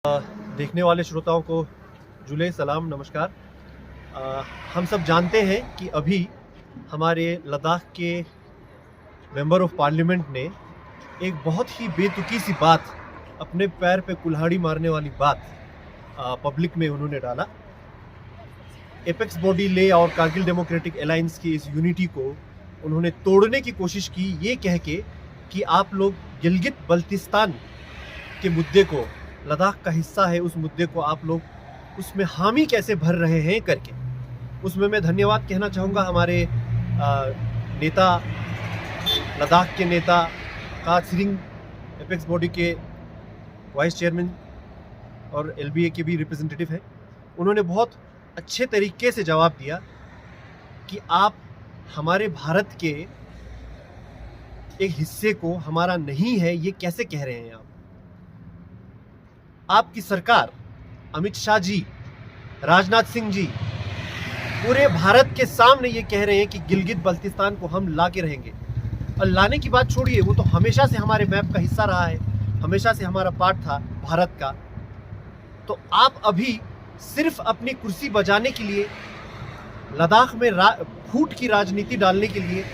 देखने वाले श्रोताओं को जुले सलाम नमस्कार। हम सब जानते हैं कि अभी हमारे लद्दाख के मेंबर ऑफ पार्लियामेंट ने एक बहुत ही बेतुकी सी बात, अपने पैर पे कुल्हाड़ी मारने वाली बात पब्लिक में उन्होंने डाला। एपेक्स बॉडी ले और कारगिल डेमोक्रेटिक अलायंस की इस यूनिटी को उन्होंने तोड़ने की कोशिश की, ये कह के कि आप लोग गिलगित बल्तिस्तान के मुद्दे को, लद्दाख का हिस्सा है उस मुद्दे को, आप लोग उसमें हामी कैसे भर रहे हैं करके। उसमें मैं धन्यवाद कहना चाहूँगा हमारे नेता, लद्दाख के नेता कात सिरिंग, एपेक्स बॉडी के वाइस चेयरमैन और एलबीए के भी रिप्रेजेंटेटिव हैं। उन्होंने बहुत अच्छे तरीके से जवाब दिया कि आप हमारे भारत के एक हिस्से को हमारा नहीं है ये कैसे कह रहे हैं। आपकी सरकार, अमित शाह जी, राजनाथ सिंह जी पूरे भारत के सामने ये कह रहे हैं कि गिलगित बल्तिस्तान को हम ला के रहेंगे। और लाने की बात छोड़िए, वो तो हमेशा से हमारे मैप का हिस्सा रहा है, हमेशा से हमारा पार्ट था भारत का। तो आप अभी सिर्फ अपनी कुर्सी बचाने के लिए, लद्दाख में फूट की राजनीति डालने के लिए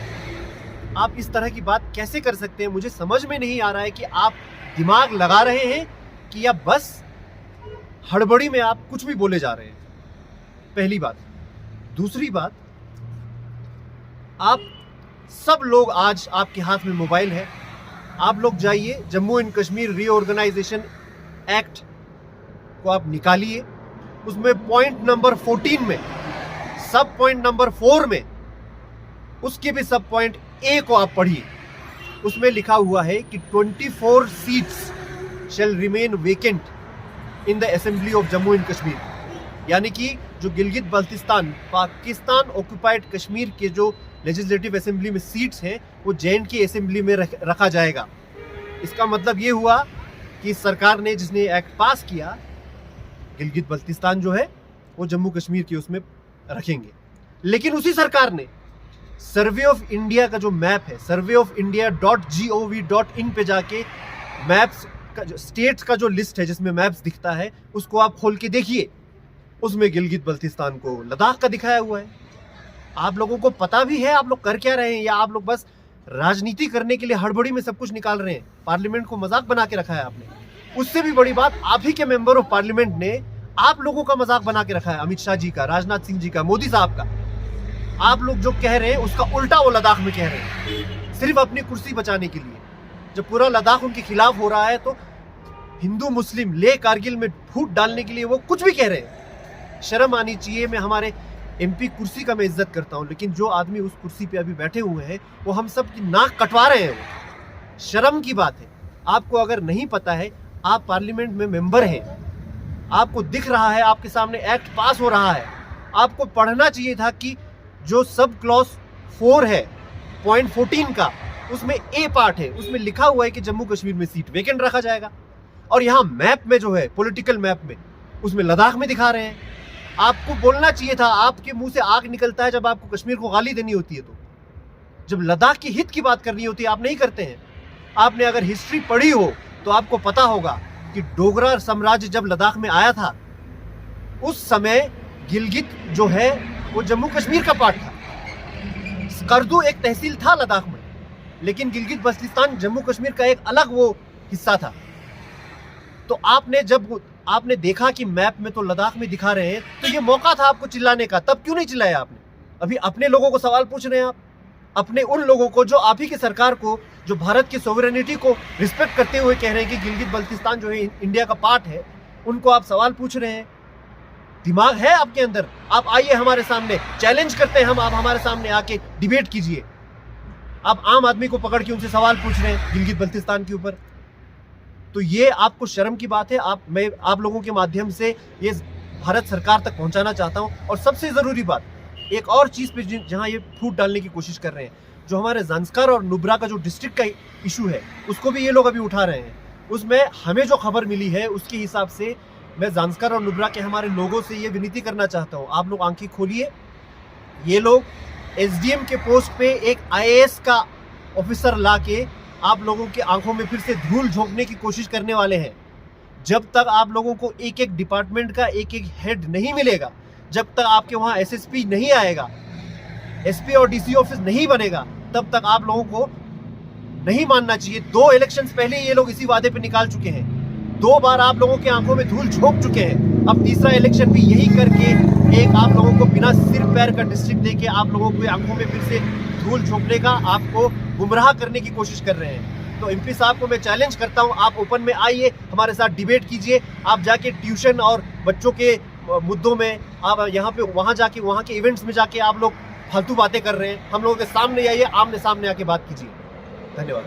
आप इस तरह की बात कैसे कर सकते हैं। मुझे समझ में नहीं आ रहा है कि आप दिमाग लगा रहे हैं कि या बस हड़बड़ी में आप कुछ भी बोले जा रहे हैं। पहली बात। दूसरी बात, आप सब लोग, आज आपके हाथ में मोबाइल है, आप लोग जाइए Jammu and Kashmir reorganisation act को आप निकालिए। उसमें पॉइंट नंबर 14 में, सब पॉइंट नंबर 4 में, उसके भी सब पॉइंट ए को आप पढ़िए। उसमें लिखा हुआ है कि 24 seats shall remain vacant in the assembly of Jammu and Kashmir। यानी कि जो गिलगित बल्तिस्तान, पाकिस्तान ऑक्युपाइड कश्मीर के जो लेजिस्लेटिव असेंबली में सीट्स हैं वो J&K असेंबली में रखा जाएगा। इसका मतलब ये हुआ कि सरकार ने, जिसने एक्ट पास किया, गिलगित बल्तिस्तान जो है वो जम्मू कश्मीर के उसमें रखेंगे। लेकिन उसी सरकार ने सर्वे ऑफ इंडिया का जो मैप है, surveyofIndia.gov.in पे जाके मैप्स, स्टेट्स का जो लिस्ट है जिसमें मैप्स दिखता है, उसको आप खोल के देखिए। उसमें गिलगित बल्तिस्तान को लद्दाख का दिखाया हुआ है। आप लोगों को पता भी है आप लोग कर क्या रहे हैं, या आप लोग बस राजनीति करने के लिए हड़बड़ी में सब कुछ निकाल रहे हैं। पार्लियामेंट को मजाक बना के रखा है आपने। उससे भी बड़ी बात, आप ही के मेंबर ऑफ पार्लियामेंट ने आप लोगों का मजाक बना के रखा है, अमित शाह जी का, राजनाथ सिंह जी का, मोदी साहब का। आप लोग जो कह रहे हैं उसका उल्टा वो लद्दाख में कह रहे हैं, सिर्फ अपनी कुर्सी बचाने के लिए। जब पूरा लद्दाख उनके खिलाफ हो रहा है तो हिंदू मुस्लिम ले कारगिल में फूट डालने के लिए वो कुछ भी कह रहे हैं। शर्म आनी चाहिए। मैं हमारे एमपी कुर्सी का मैं इज्जत करता हूं, लेकिन जो आदमी उस कुर्सी पे अभी बैठे हुए हैं वो हम सब की नाक कटवा रहे हैं। वो शर्म की बात है। आपको अगर नहीं पता है, आप पार्लियामेंट में मेंबर हैं, आपको दिख रहा है, आपके सामने एक्ट पास हो रहा है, आपको पढ़ना चाहिए था कि जो सब क्लॉज 4 है पॉइंट 14 का, उसमें ए पार्ट है, उसमें लिखा हुआ है कि जम्मू कश्मीर में सीट वेकेंट रखा जाएगा। और यहाँ मैप में जो है, पॉलिटिकल मैप में, उसमें लद्दाख में दिखा रहे हैं। आपको बोलना चाहिए था। आपके मुंह से आग निकलता है जब आपको कश्मीर को गाली देनी होती है, तो जब लद्दाख की हित की बात करनी होती है आप नहीं करते हैं। आपने अगर हिस्ट्री पढ़ी हो तो आपको पता होगा कि डोगरा साम्राज्य जब लद्दाख में आया था, उस समय गिलगित जो है वो जम्मू कश्मीर का पार्ट था। स्कर्दू एक तहसील था लद्दाख में, लेकिन गिलगित बल्तिस्तान जम्मू कश्मीर का एक अलग वो हिस्सा था। तो आपने देखा कि मैप में तो लद्दाख में दिखा रहे हैं, तो ये मौका था आपको चिल्लाने का। तब क्यों नहीं चिल्लाया आपने? अभी अपने लोगों को सवाल पूछ रहे हैं आप, अपने उन लोगों को जो आप ही की सरकार को, जो भारत की सोवरेनिटी को रिस्पेक्ट करते हुए कह रहे हैं कि गिलगित बल्तिस्तान जो है इंडिया का पार्ट है, उनको आप सवाल पूछ रहे हैं। दिमाग है आपके अंदर? आप आइए हमारे सामने, चैलेंज करते हैं हम, आप हमारे सामने आके डिबेट कीजिए। आप आम आदमी को पकड़ के उनसे सवाल पूछ रहे हैं गिलगित बल्तिस्तान के ऊपर। तो ये आपको शर्म की बात है। मैं आप लोगों के माध्यम से ये भारत सरकार तक पहुंचाना चाहता हूं। और सबसे जरूरी बात, एक और चीज पे जहां ये फूट डालने की कोशिश कर रहे हैं, जो हमारे ज़ांस्कर और नुब्रा का जो डिस्ट्रिक्ट का इशू है, उसको भी ये लोग अभी उठा रहे हैं। उसमें हमें जो खबर मिली है उसके हिसाब से मैं ज़ांस्कर और नुब्रा के हमारे लोगों से ये विनती करना चाहता हूँ, आप लोग आंखें खोलिए। ये लोग एसडीएम के पोस्ट पे एक आईएएस का ऑफिसर ला के आप लोगों की आंखों में फिर से धूल झोंकने की कोशिश करने वाले हैं। जब तक आप लोगों को एक एक डिपार्टमेंट का एक एक हेड नहीं मिलेगा, जब तक आपके वहाँ एसएसपी नहीं आएगा, एसपी और डीसी ऑफिस नहीं बनेगा, तब तक आप लोगों को नहीं मानना चाहिए। 2 इलेक्शंस पहले ये लोग इसी वादे पे निकाल चुके हैं, 2 बार आप लोगों के आंखों में धूल झोंक चुके हैं। अब तीसरा इलेक्शन भी यही करके एक आप लोगों को बिना सिर पैर का डिस्ट्रिक्ट देके आप लोगों की आंखों में फिर से धूल झोंकने का, आपको गुमराह करने की कोशिश कर रहे हैं। तो एमपी साहब को मैं चैलेंज करता हूं, आप ओपन में आइए, हमारे साथ डिबेट कीजिए। आप जाके ट्यूशन और बच्चों के मुद्दों में, आप यहाँ पे वहाँ जाके वहाँ के इवेंट्स में जाके आप लोग फालतू बातें कर रहे हैं। हम लोगों के सामने आइए, आमने सामने आके बात कीजिए। धन्यवाद।